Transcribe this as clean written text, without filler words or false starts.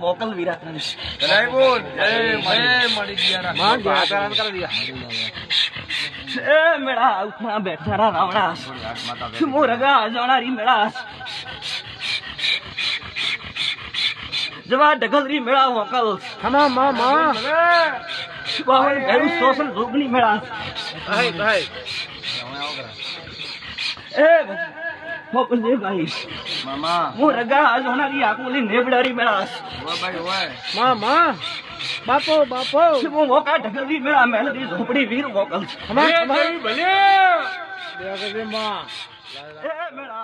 vocal Virat जय बोल जय मड़ी दिया मां बातारान कर दिया ए मेरा उठना बैठा रहा रावणा मोरगा जोणारी मेरा जवा डगलरी मेरा वोकल हमा मामा बावन भैरू सोशल जोगनी मेरा भाई भाई ए वोकल दे भाई मामा मोरगा जोणारी आकुली नेबडारी मेरा वो भाई ओए मामा बापो बापो वो वोका ढगलरी मेरा मेलडी झोपड़ी वीर वोकल हमारे भले ए मेरा